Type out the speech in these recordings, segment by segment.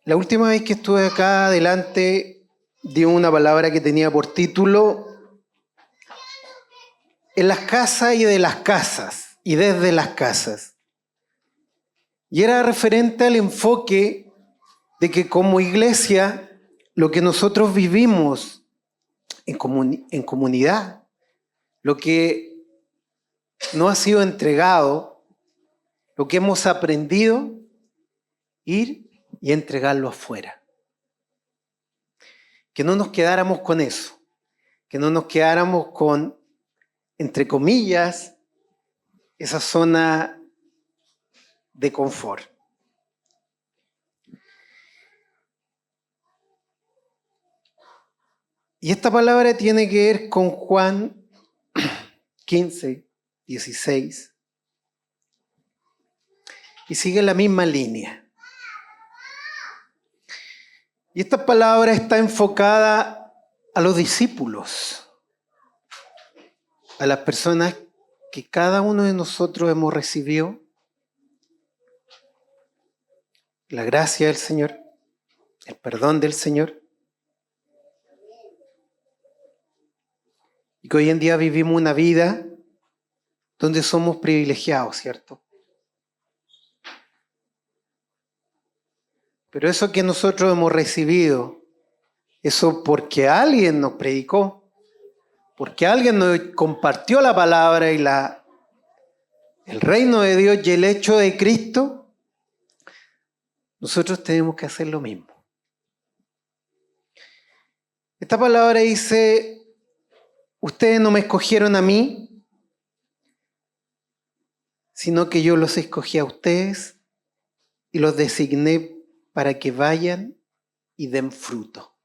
La última vez que estuve acá adelante di una palabra que tenía por título En las casas y de las casas y desde las casas. Y era referente al enfoque de que como iglesia lo que nosotros vivimos en comunidad, lo que no ha sido entregado, lo que hemos aprendido, ir y entregarlo afuera. Que no nos quedáramos con eso, que no nos quedáramos con, entre comillas, esa zona de confort. Y esta palabra tiene que ver con Juan 15, 16. Y sigue la misma línea. Y esta palabra está enfocada a los discípulos, a las personas que cada uno de nosotros hemos recibido la gracia del Señor, el perdón del Señor, y que hoy en día vivimos una vida donde somos privilegiados, ¿cierto? Pero eso que nosotros hemos recibido, eso porque alguien nos predicó, porque alguien nos compartió la palabra y el reino de Dios y el hecho de Cristo, nosotros tenemos que hacer lo mismo. Esta palabra dice, ustedes no me escogieron a mí, sino que yo los escogí a ustedes y los designé para que vayan y den fruto.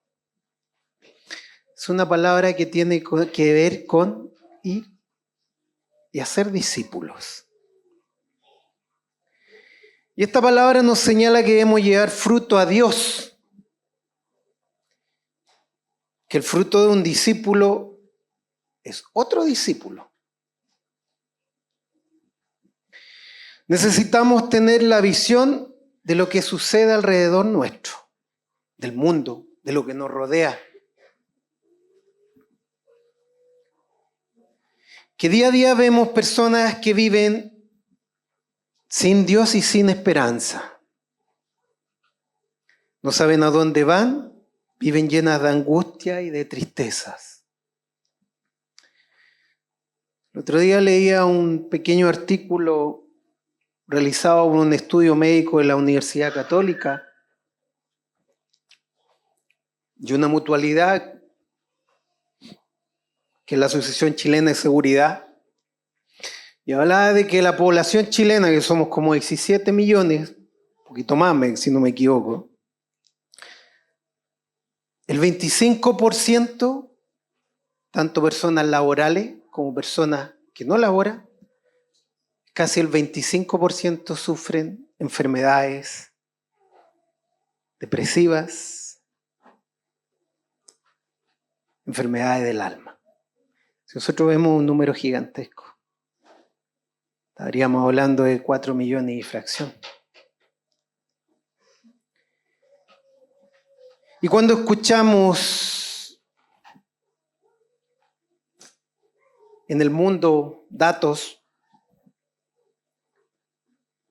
Es una palabra que tiene que ver con ir y hacer discípulos. Y esta palabra nos señala que debemos llevar fruto a Dios. Que el fruto de un discípulo es otro discípulo. Necesitamos tener la visión de lo que sucede alrededor nuestro, del mundo, de lo que nos rodea. Que día a día vemos personas que viven sin Dios y sin esperanza. No saben a dónde van, viven llenas de angustia y de tristezas. El otro día leía un pequeño artículo realizado por un estudio médico de la Universidad Católica y una mutualidad que es la Asociación Chilena de Seguridad, y hablaba de que la población chilena, que somos como 17 millones, un poquito más si no me equivoco, el 25%, tanto personas laborales como personas que no laboran, casi el 25% sufren enfermedades depresivas, enfermedades del alma. Si nosotros vemos un número gigantesco, estaríamos hablando de 4 millones y fracción. Y cuando escuchamos en el mundo datos,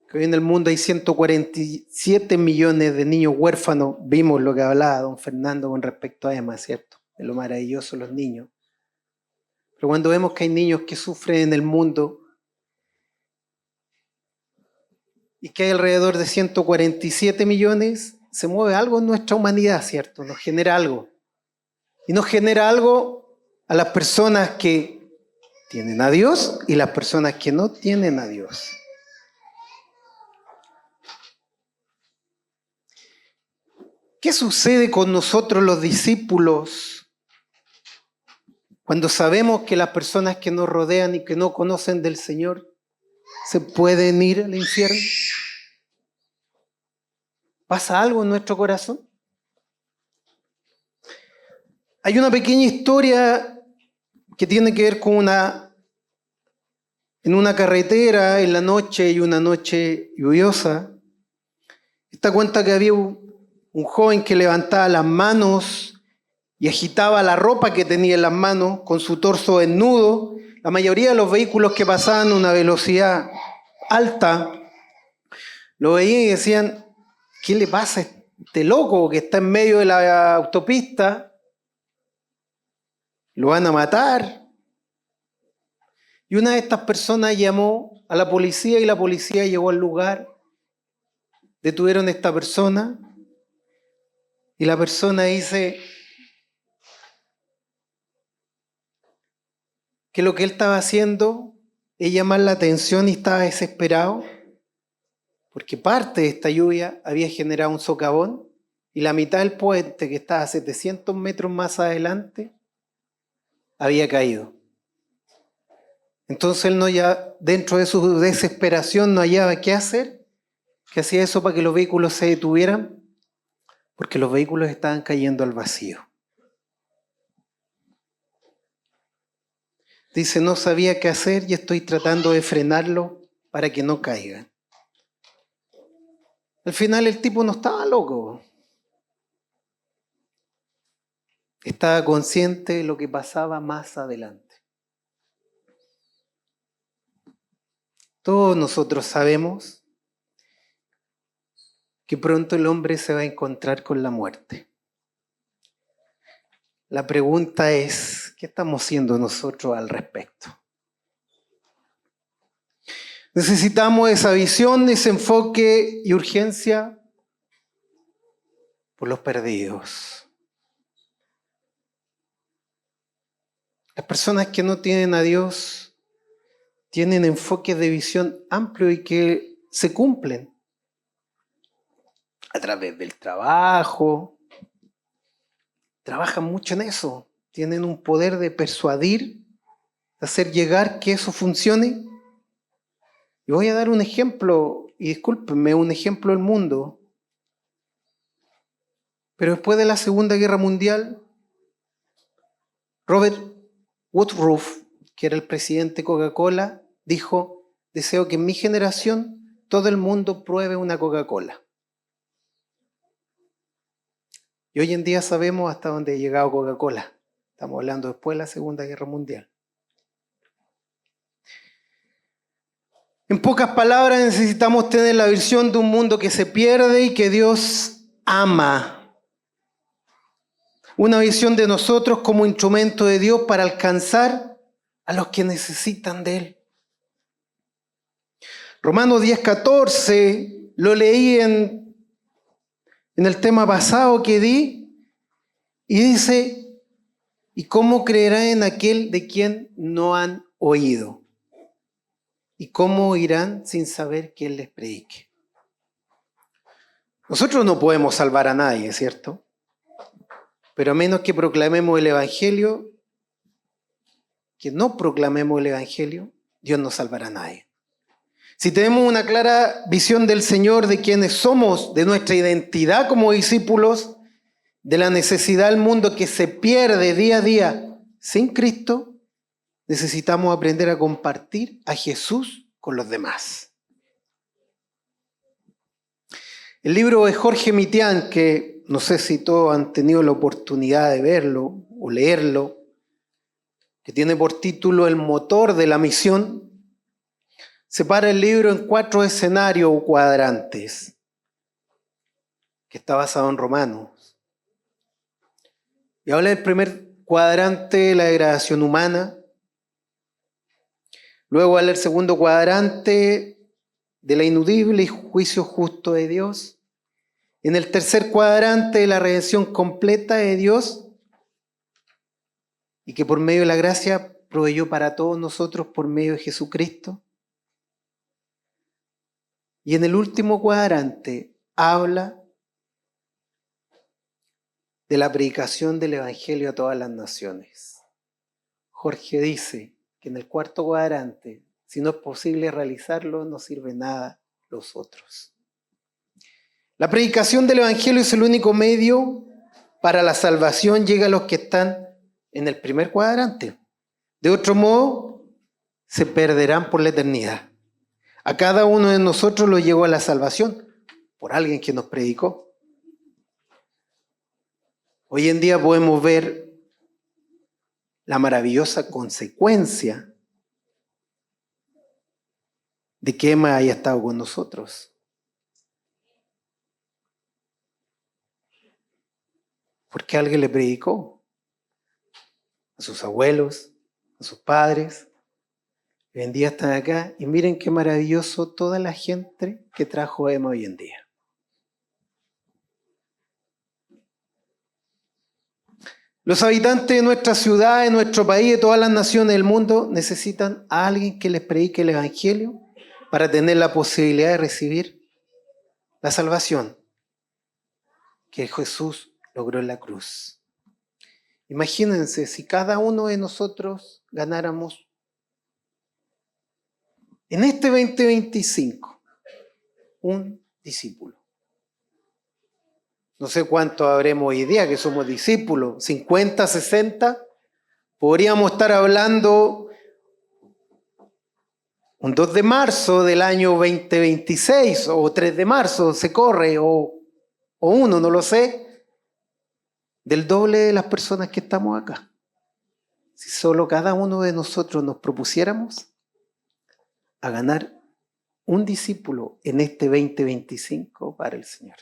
que hoy en el mundo hay 147 millones de niños huérfanos, vimos lo que hablaba don Fernando con respecto a EMA, ¿cierto? De lo maravilloso los niños. Pero cuando vemos que hay niños que sufren en el mundo y que hay alrededor de 147 millones, se mueve algo en nuestra humanidad, ¿cierto? Nos genera algo. Y nos genera algo a las personas que tienen a Dios y las personas que no tienen a Dios. ¿Qué sucede con nosotros los discípulos cuando sabemos que las personas que nos rodean y que no conocen del Señor se pueden ir al infierno? ¿Pasa algo en nuestro corazón? Hay una pequeña historia que tiene que ver con en una carretera en la noche y una noche lluviosa. Esta cuenta que había un un joven que levantaba las manos y agitaba la ropa que tenía en las manos con su torso desnudo. La mayoría de los vehículos que pasaban a una velocidad alta lo veían y decían, ¿qué le pasa a este loco que está en medio de la autopista? Lo van a matar. Y una de estas personas llamó a la policía y la policía llegó al lugar, detuvieron a esta persona y la persona dice que lo que él estaba haciendo es llamar la atención y estaba desesperado porque parte de esta lluvia había generado un socavón y la mitad del puente, que estaba a 700 metros más adelante, había caído. Entonces él dentro de su desesperación no hallaba qué hacer, que hacía eso para que los vehículos se detuvieran, porque los vehículos estaban cayendo al vacío. Dice, no sabía qué hacer y estoy tratando de frenarlo para que no caigan. Al final el tipo no estaba loco. Estaba consciente de lo que pasaba más adelante. Todos nosotros sabemos que pronto el hombre se va a encontrar con la muerte. La pregunta es, ¿qué estamos haciendo nosotros al respecto? Necesitamos esa visión, ese enfoque y urgencia por los perdidos. Las personas que no tienen a Dios tienen enfoques de visión amplio y que se cumplen a través del trabajo. Trabajan mucho en eso, tienen un poder de persuadir, de hacer llegar que eso funcione. Y voy a dar un ejemplo, y discúlpenme, un ejemplo del mundo. Pero después de la Segunda Guerra Mundial, Robert Woodruff, que era el presidente de Coca-Cola, dijo, deseo que en mi generación todo el mundo pruebe una Coca-Cola. Y hoy en día sabemos hasta dónde ha llegado Coca-Cola. Estamos hablando después de la Segunda Guerra Mundial. En pocas palabras, necesitamos tener la visión de un mundo que se pierde y que Dios ama. Una visión de nosotros como instrumento de Dios para alcanzar a los que necesitan de Él. Romanos 10:14, lo leí en el tema pasado que di, y dice, ¿y cómo creerán en aquel de quien no han oído? ¿Y cómo oirán sin saber quién les predique? Nosotros no podemos salvar a nadie, ¿cierto? Pero a menos que proclamemos el Evangelio, que no proclamemos el Evangelio, Dios no salvará a nadie. Si tenemos una clara visión del Señor, de quiénes somos, de nuestra identidad como discípulos, de la necesidad del mundo que se pierde día a día sin Cristo, necesitamos aprender a compartir a Jesús con los demás. El libro de Jorge Mitián, que no sé si todos han tenido la oportunidad de verlo o leerlo, que tiene por título El motor de la misión, separa el libro en 4 escenarios o cuadrantes, que está basado en Romanos. Y habla del primer cuadrante, la degradación humana. Luego habla del segundo cuadrante, de la ineludible y juicio justo de Dios. En el tercer cuadrante, de la redención completa de Dios, y que por medio de la gracia proveyó para todos nosotros por medio de Jesucristo. Y en el último cuadrante habla de la predicación del Evangelio a todas las naciones. Jorge dice que en el cuarto cuadrante, si no es posible realizarlo, no sirve nada los otros. La predicación del Evangelio es el único medio para la salvación, llega a los que están en el primer cuadrante. De otro modo, se perderán por la eternidad. A cada uno de nosotros lo llegó a la salvación por alguien que nos predicó. Hoy en día podemos ver la maravillosa consecuencia de que Emma haya estado con nosotros. Porque alguien le predicó a sus abuelos, a sus padres. Hoy en día están acá y miren qué maravilloso toda la gente que trajo Emma hoy en día. Los habitantes de nuestra ciudad, de nuestro país, de todas las naciones del mundo necesitan a alguien que les predique el Evangelio para tener la posibilidad de recibir la salvación que Jesús logró en la cruz. Imagínense si cada uno de nosotros ganáramos en este 2025 un discípulo. No sé cuántos habremos hoy día que somos discípulos, 50, 60. Podríamos estar hablando un 2 de marzo del año 2026 o 3 de marzo se corre o 1, no lo sé, del doble de las personas que estamos acá. Si solo cada uno de nosotros nos propusiéramos a ganar un discípulo en este 2025 para el Señor.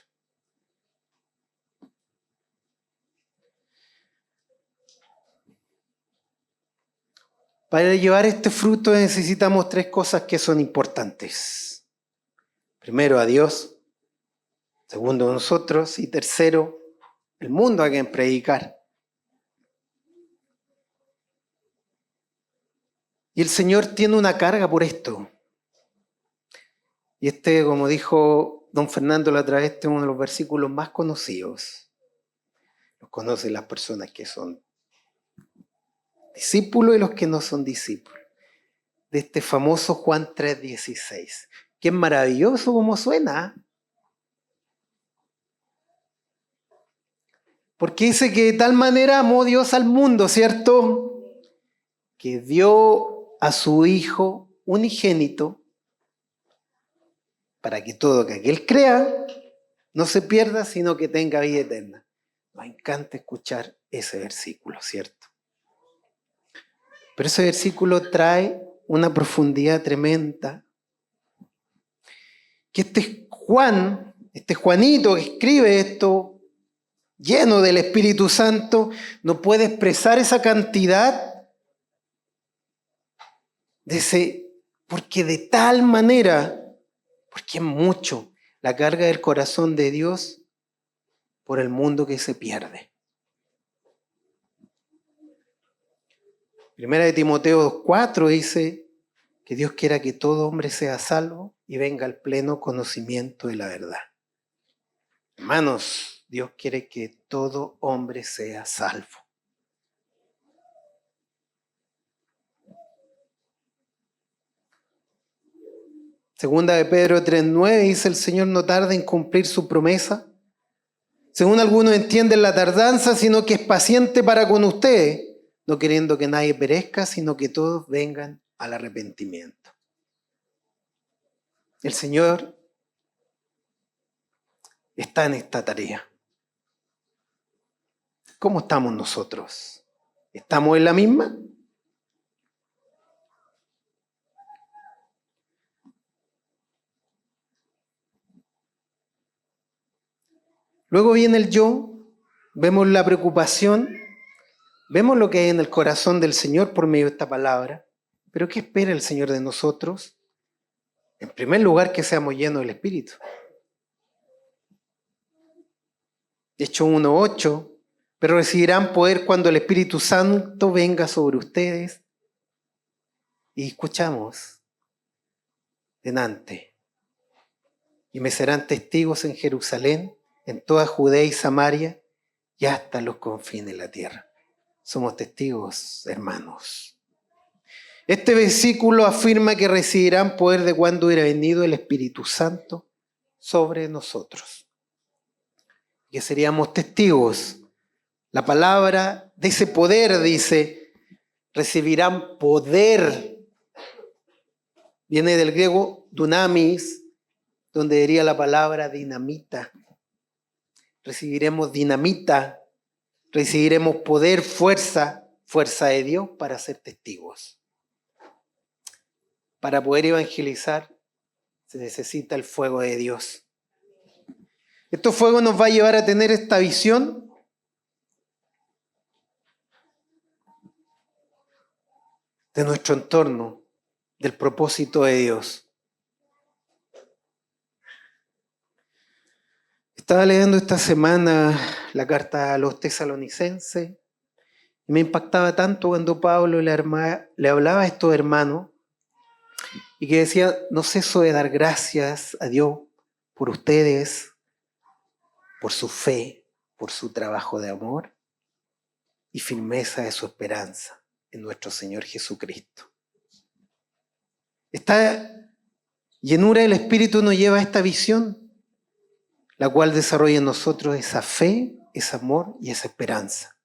Para llevar este fruto necesitamos 3 cosas que son importantes. Primero, a Dios. Segundo, nosotros. Y tercero, el mundo a quien predicar. Y el Señor tiene una carga por esto. Y como dijo don Fernando la otra vez, este es uno de los versículos más conocidos. Los conocen las personas que son discípulos y los que no son discípulos. De este famoso Juan 3:16. Qué maravilloso como suena. Porque dice que de tal manera amó Dios al mundo, ¿cierto? Que dio a su Hijo unigénito para que todo aquel crea no se pierda, sino que tenga vida eterna. Nos encanta escuchar ese versículo, ¿cierto? Pero ese versículo trae una profundidad tremenda. Que este Juanito que escribe esto, lleno del Espíritu Santo, no puede expresar esa cantidad porque de tal manera, porque es mucho, la carga del corazón de Dios por el mundo que se pierde. Primera de Timoteo 2:4 dice que Dios quiera que todo hombre sea salvo y venga al pleno conocimiento de la verdad. Hermanos, Dios quiere que todo hombre sea salvo. Segunda de Pedro 3:9 dice: el Señor no tarda en cumplir su promesa, según algunos entienden la tardanza, sino que es paciente para con ustedes, no queriendo que nadie perezca, sino que todos vengan al arrepentimiento. El Señor está en esta tarea. ¿Cómo estamos nosotros? ¿Estamos en la misma? Luego viene el yo, vemos la preocupación, vemos lo que hay en el corazón del Señor por medio de esta palabra. Pero ¿qué espera el Señor de nosotros? En primer lugar, que seamos llenos del Espíritu. Hechos 1:8, pero recibirán poder cuando el Espíritu Santo venga sobre ustedes. Y escuchamos, delante, y me serán testigos en Jerusalén, en toda Judea y Samaria, y hasta los confines de la tierra. Somos testigos, hermanos. Este versículo afirma que recibirán poder de cuando hubiera venido el Espíritu Santo sobre nosotros. Que seríamos testigos. La palabra de ese poder dice, recibirán poder. Viene del griego dunamis, donde diría la palabra dinamita. Recibiremos dinamita recibiremos poder, fuerza de Dios para ser testigos. Para poder evangelizar se necesita el fuego de Dios. Este fuego nos va a llevar a tener esta visión de nuestro entorno, del propósito de Dios. Estaba leyendo esta semana la carta a los tesalonicenses y me impactaba tanto cuando Pablo le hablaba a estos hermanos y que decía: no ceso de dar gracias a Dios por ustedes, por su fe, por su trabajo de amor y firmeza de su esperanza en nuestro Señor Jesucristo. Esta llenura del Espíritu nos lleva a esta visión, la cual desarrolla en nosotros esa fe, ese amor y esa esperanza.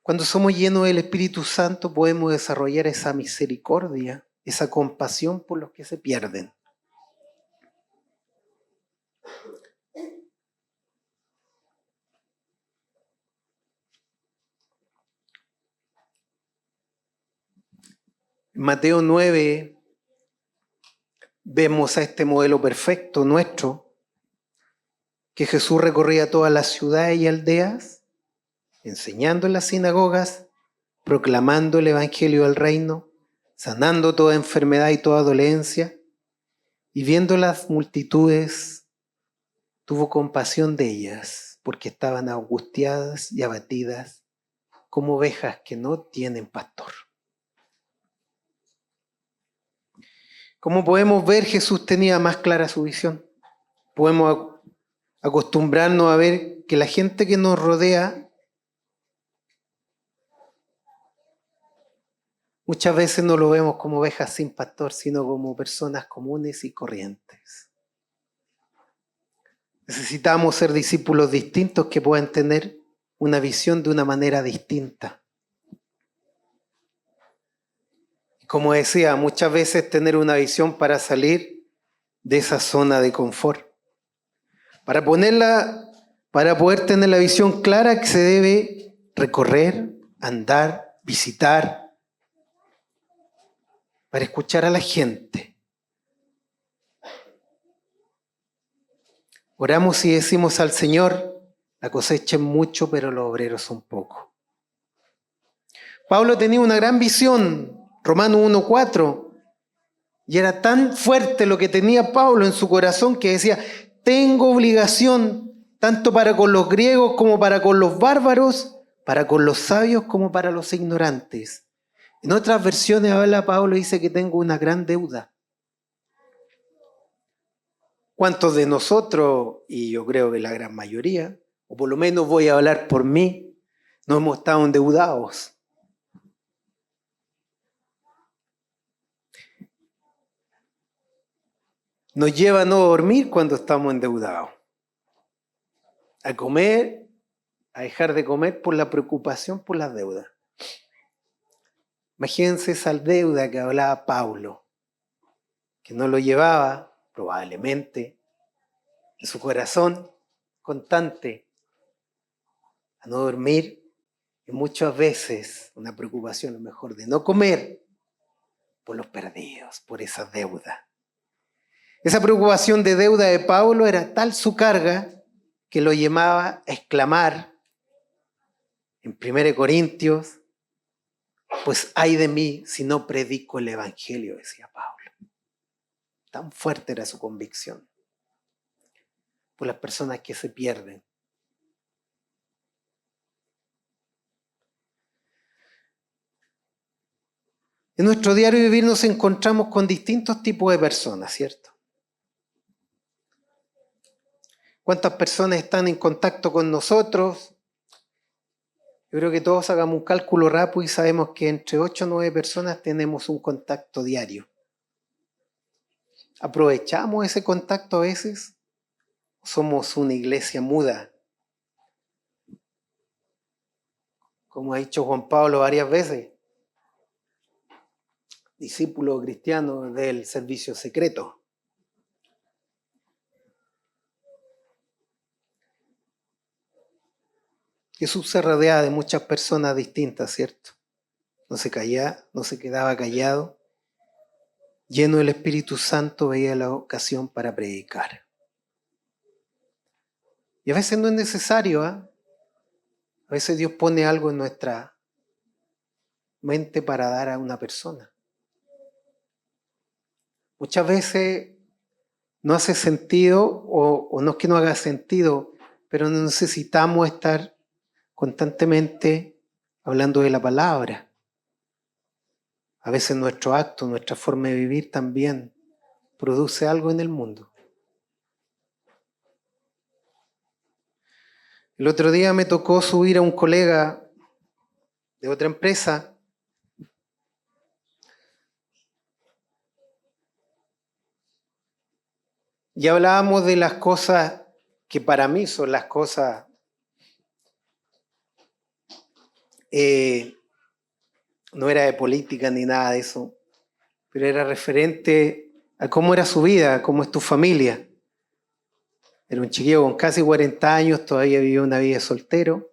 Cuando somos llenos del Espíritu Santo podemos desarrollar esa misericordia, esa compasión por los que se pierden. En Mateo 9 vemos a este modelo perfecto nuestro, que Jesús recorría todas las ciudades y aldeas, enseñando en las sinagogas, proclamando el evangelio del reino, sanando toda enfermedad y toda dolencia, y viendo las multitudes, tuvo compasión de ellas, porque estaban angustiadas y abatidas, como ovejas que no tienen pastor. Como podemos ver, Jesús tenía más clara su visión. Podemos acostumbrarnos a ver que la gente que nos rodea muchas veces no lo vemos como ovejas sin pastor, sino como personas comunes y corrientes. Necesitamos ser discípulos distintos que puedan tener una visión de una manera distinta. Como decía, muchas veces tener una visión para salir de esa zona de confort. Para poder tener la visión clara que se debe recorrer, andar, visitar, para escuchar a la gente. Oramos y decimos al Señor: la cosecha es mucho, pero los obreros son pocos. Pablo tenía una gran visión, Romanos 1:4, y era tan fuerte lo que tenía Pablo en su corazón que decía: tengo obligación tanto para con los griegos como para con los bárbaros, para con los sabios como para los ignorantes. En otras versiones habla Pablo y dice que tengo una gran deuda. ¿Cuántos de nosotros, y yo creo que la gran mayoría, o por lo menos voy a hablar por mí, no hemos estado endeudados? Nos lleva a no dormir cuando estamos endeudados, a comer, a dejar de comer por la preocupación por las deudas. Imagínense esa deuda que hablaba Pablo, que no lo llevaba probablemente en su corazón constante a no dormir, y muchas veces una preocupación a lo mejor de no comer por los perdidos, por esa deuda. Esa preocupación de deuda de Pablo era tal su carga que lo llevaba a exclamar en 1 Corintios: pues ay de mí si no predico el evangelio, decía Pablo. Tan fuerte era su convicción por las personas que se pierden. En nuestro diario vivir nos encontramos con distintos tipos de personas, ¿cierto? ¿Cuántas personas están en contacto con nosotros? Yo creo que todos hagamos un cálculo rápido y sabemos que entre 8 o 9 personas tenemos un contacto diario. ¿Aprovechamos ese contacto a veces? ¿Somos una iglesia muda? Como ha dicho Juan Pablo varias veces, discípulo cristiano del servicio secreto. Jesús se rodeaba de muchas personas distintas, ¿cierto? No se quedaba callado. Lleno del Espíritu Santo, veía la ocasión para predicar. Y a veces no es necesario, ¿eh? A veces Dios pone algo en nuestra mente para dar a una persona. Muchas veces no hace sentido, o no es que no haga sentido, pero necesitamos estar constantemente hablando de la palabra. A veces nuestro acto, nuestra forma de vivir también produce algo en el mundo. El otro día me tocó subir a un colega de otra empresa y hablábamos de las cosas que para mí son las cosas no era de política ni nada de eso, pero era referente a cómo era su vida, cómo es tu familia. Era un chiquillo con casi 40 años, todavía vivía una vida de soltero,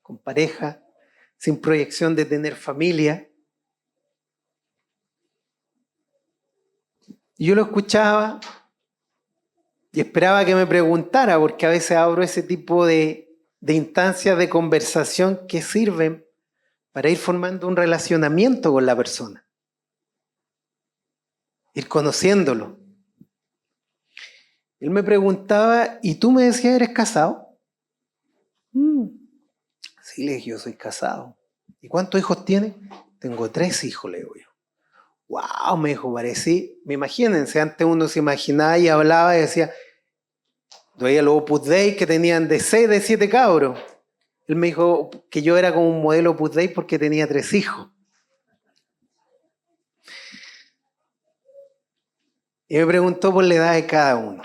con pareja, sin proyección de tener familia. Y yo lo escuchaba y esperaba que me preguntara, porque a veces abro ese tipo de instancias de conversación que sirven para ir formando un relacionamiento con la persona, ir conociéndolo. Él me preguntaba, ¿y tú me decías, eres casado? Sí, le dije, yo soy casado. ¿Y cuántos hijos tienes? Tengo 3 hijos, le digo yo. Wow, me dijo, parecí, imagínense, antes uno se imaginaba y hablaba y decía, veía los Opus Dei que tenían de 6, de 7 cabros. Él me dijo que yo era como un modelo Opus Dei porque tenía 3 hijos. Y me preguntó por la edad de cada uno.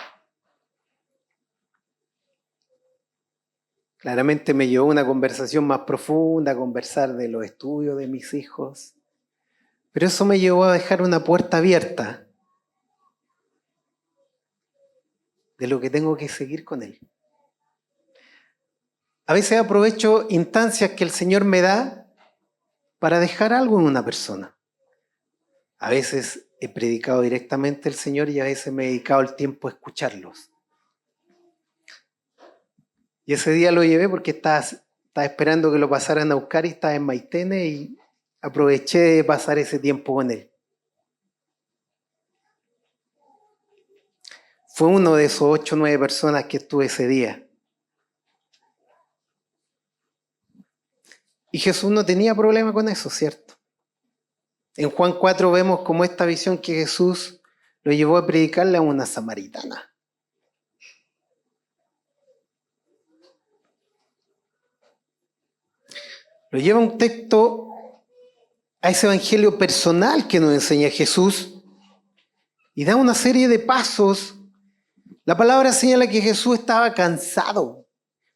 Claramente me llevó a una conversación más profunda, a conversar de los estudios de mis hijos. Pero eso me llevó a dejar una puerta abierta de lo que tengo que seguir con él. A veces aprovecho instancias que el Señor me da para dejar algo en una persona. A veces he predicado directamente al Señor y a veces me he dedicado el tiempo a escucharlos. Y ese día lo llevé porque estaba esperando que lo pasaran a buscar y estaba en Maitene y aproveché de pasar ese tiempo con él. Fue uno de esos 8 o 9 personas que estuve ese día. Y Jesús no tenía problema con eso, ¿cierto? En Juan 4 vemos como esta visión que Jesús lo llevó a predicarle a una samaritana. Lo lleva un texto a ese evangelio personal que nos enseña Jesús y da una serie de pasos. La palabra señala que Jesús estaba cansado.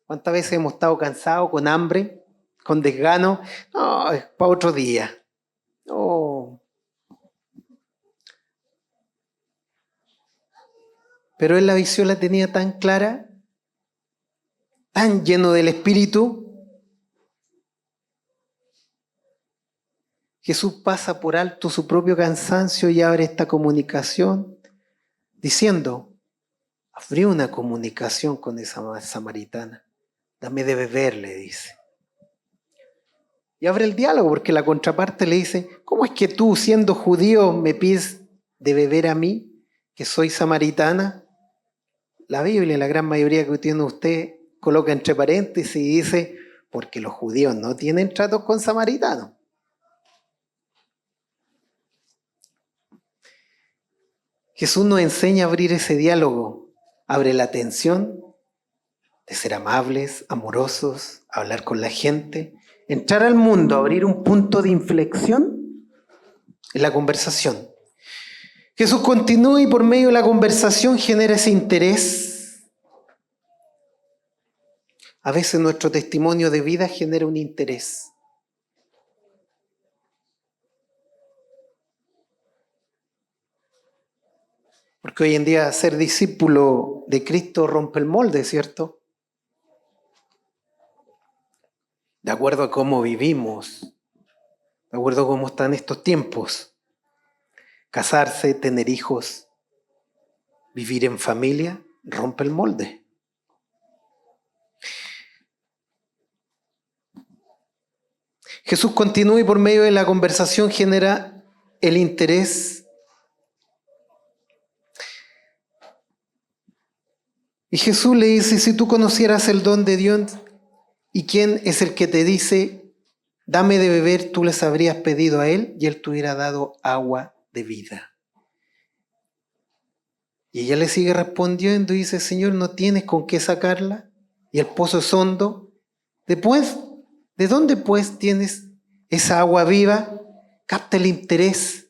¿Cuántas veces hemos estado cansados, con hambre, con desgano? No, es para otro día. No. Pero él la visión la tenía tan clara, tan lleno del Espíritu. Jesús pasa por alto su propio cansancio y abre esta comunicación diciendo, abrí una comunicación con esa samaritana. Dame de beber, le dice. Y abre el diálogo porque la contraparte le dice, ¿cómo es que tú, siendo judío, me pides de beber a mí, que soy samaritana? La Biblia, la gran mayoría que tiene usted, coloca entre paréntesis y dice, porque los judíos no tienen tratos con samaritanos. Jesús nos enseña a abrir ese diálogo, abre la atención de ser amables, amorosos, hablar con la gente, entrar al mundo, abrir un punto de inflexión en la conversación. Jesús continúa y por medio de la conversación genera ese interés. A veces nuestro testimonio de vida genera un interés. Porque hoy en día ser discípulo de Cristo rompe el molde, ¿cierto? de acuerdo a cómo vivimos, de acuerdo a cómo están estos tiempos. Casarse, tener hijos, vivir en familia, rompe el molde. Jesús continúa y por medio de la conversación genera el interés. Y Jesús le dice, si tú conocieras el don de Dios y quién es el que te dice, dame de beber, tú les habrías pedido a él y él te hubiera dado agua de vida. Y ella le sigue respondiendo y dice, Señor, ¿no tienes con qué sacarla? Y el pozo es hondo. Después, ¿de dónde pues tienes esa agua viva? Capta el interés.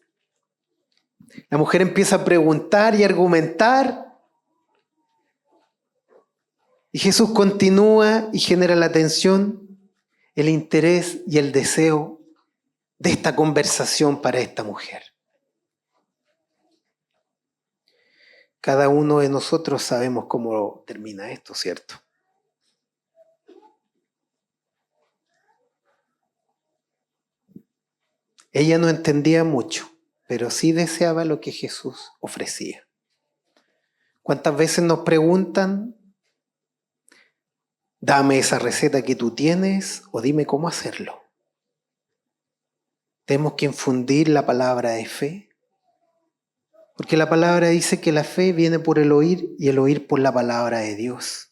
La mujer empieza a preguntar y argumentar. Y Jesús continúa y genera la atención, el interés y el deseo de esta conversación para esta mujer. Cada uno de nosotros sabemos cómo termina esto, ¿cierto? Ella no entendía mucho, pero sí deseaba lo que Jesús ofrecía. ¿Cuántas veces nos preguntan, dame esa receta que tú tienes o dime cómo hacerlo? Tenemos que infundir la palabra de fe, porque la palabra dice que la fe viene por el oír y el oír por la palabra de Dios.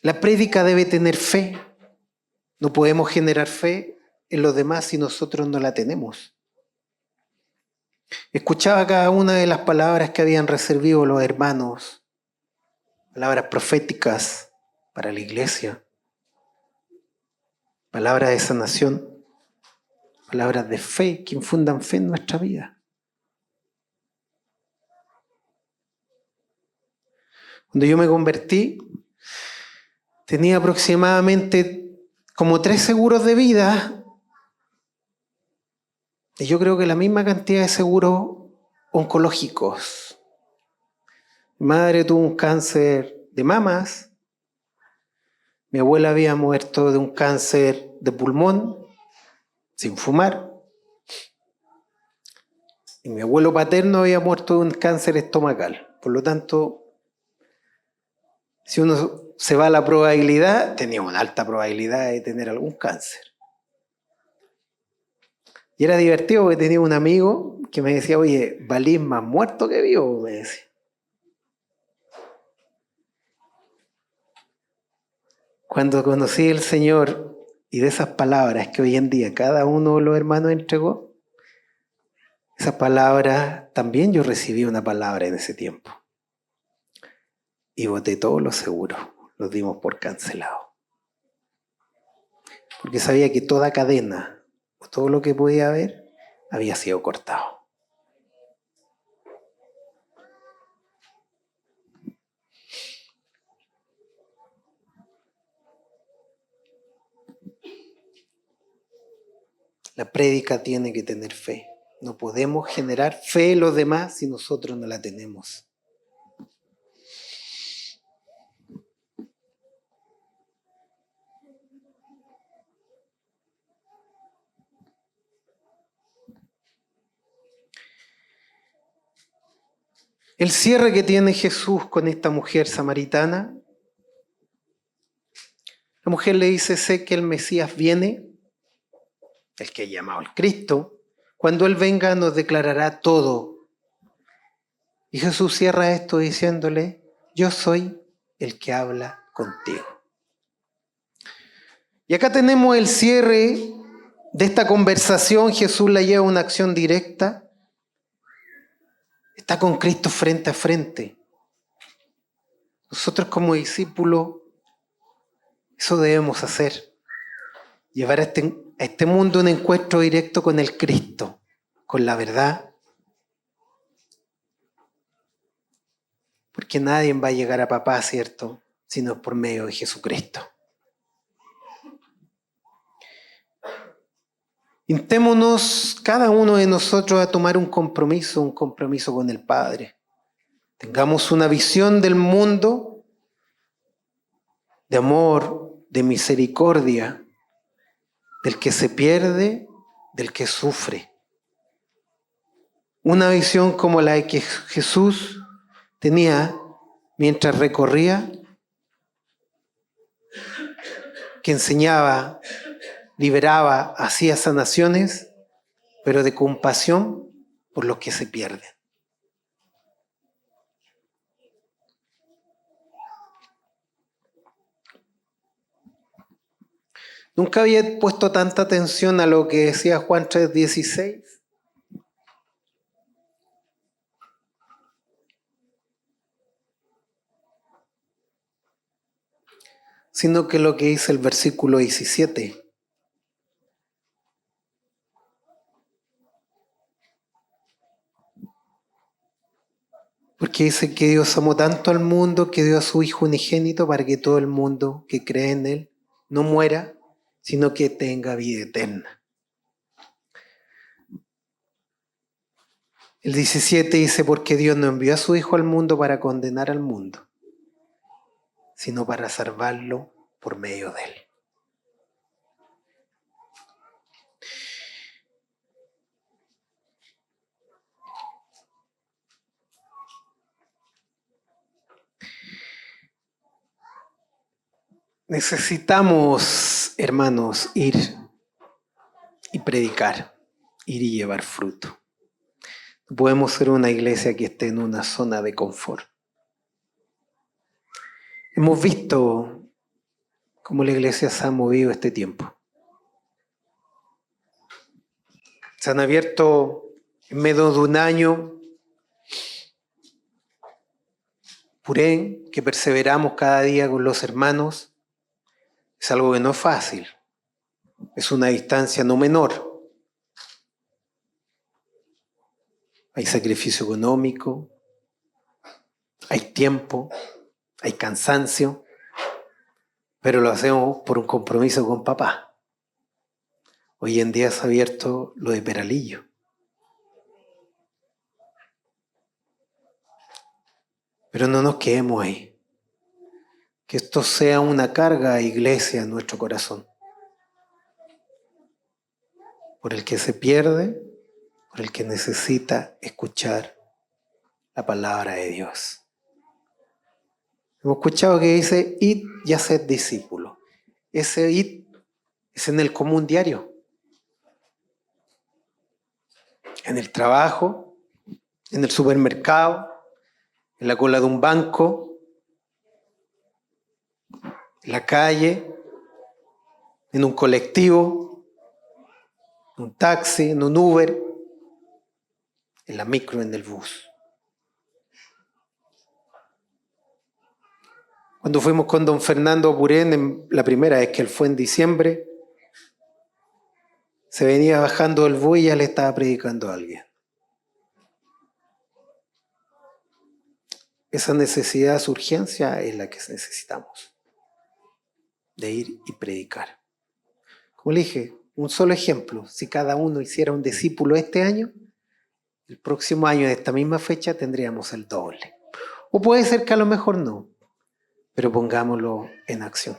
La prédica debe tener fe. No podemos generar fe en los demás si nosotros no la tenemos. Escuchaba cada una de las palabras que habían recibido los hermanos, palabras proféticas para la iglesia, palabras de sanación, palabras de fe que infundan fe en nuestra vida. Cuando yo me convertí, tenía aproximadamente como 3 seguros de vida y yo creo que la misma cantidad de seguros oncológicos. Mi madre tuvo un cáncer de mamas, mi abuela había muerto de un cáncer de pulmón sin fumar y mi abuelo paterno había muerto de un cáncer estomacal. Por lo tanto, si uno se va a la probabilidad, tenía una alta probabilidad de tener algún cáncer. Y era divertido porque tenía un amigo que me decía, oye, valís más muerto que vivo, me decía. Cuando conocí al Señor y de esas palabras que hoy en día cada uno de los hermanos entregó, esas palabras, también yo recibí una palabra en ese tiempo. Y boté todos los seguros, los dimos por cancelados. Porque sabía que toda cadena, o todo lo que podía haber, había sido cortado. La prédica tiene que tener fe. No podemos generar fe en los demás si nosotros no la tenemos. El cierre que tiene Jesús con esta mujer samaritana, la mujer le dice, sé que el Mesías viene, el que es llamado el Cristo, cuando Él venga nos declarará todo. Y Jesús cierra esto diciéndole, yo soy el que habla contigo. Y acá tenemos el cierre de esta conversación. Jesús la lleva a una acción directa. Está con Cristo frente a frente. Nosotros como discípulos, eso debemos hacer. Llevar a este mundo un encuentro directo con el Cristo, con la verdad. Porque nadie va a llegar a papá, ¿cierto? Sino por medio de Jesucristo. Intémonos cada uno de nosotros a tomar un compromiso con el Padre. Tengamos una visión del mundo de amor, de misericordia, del que se pierde, del que sufre. Una visión como la que Jesús tenía mientras recorría, que enseñaba, liberaba, hacía sanaciones, pero de compasión por los que se pierden. Nunca había puesto tanta atención a lo que decía Juan 3:16. Sino que lo que dice el versículo 17. Porque dice que Dios amó tanto al mundo que dio a su Hijo unigénito para que todo el mundo que cree en Él no muera, sino que tenga vida eterna. El 17 dice, porque Dios no envió a su Hijo al mundo para condenar al mundo, sino para salvarlo por medio de Él. Necesitamos, hermanos, ir y predicar, ir y llevar fruto. No podemos ser una iglesia que esté en una zona de confort. Hemos visto cómo la iglesia se ha movido este tiempo. Se han abierto en medio de un año Purén, que perseveramos cada día con los hermanos. Es algo que no es fácil. Es una distancia no menor. Hay sacrificio económico, hay tiempo, hay cansancio, pero lo hacemos por un compromiso con papá. Hoy en día se ha abierto lo de Peralillo. Pero no nos quedemos ahí. Que esto sea una carga, iglesia, en nuestro corazón. Por el que se pierde, por el que necesita escuchar la palabra de Dios. Hemos escuchado que dice, id y haced discípulos. Ese id es en el común diario. En el trabajo, en el supermercado, en la cola de un banco, en la calle, en un colectivo, en un taxi, en un Uber, en la micro, en el bus. Cuando fuimos con don Fernando Purén, la primera vez que él fue en diciembre, se venía bajando del bus y ya le estaba predicando a alguien. Esa necesidad, esa urgencia es la que necesitamos, de ir y predicar. Como le dije, un solo ejemplo, si cada uno hiciera un discípulo este año, el próximo año de esta misma fecha tendríamos el doble. O puede ser que a lo mejor no, pero pongámoslo en acción.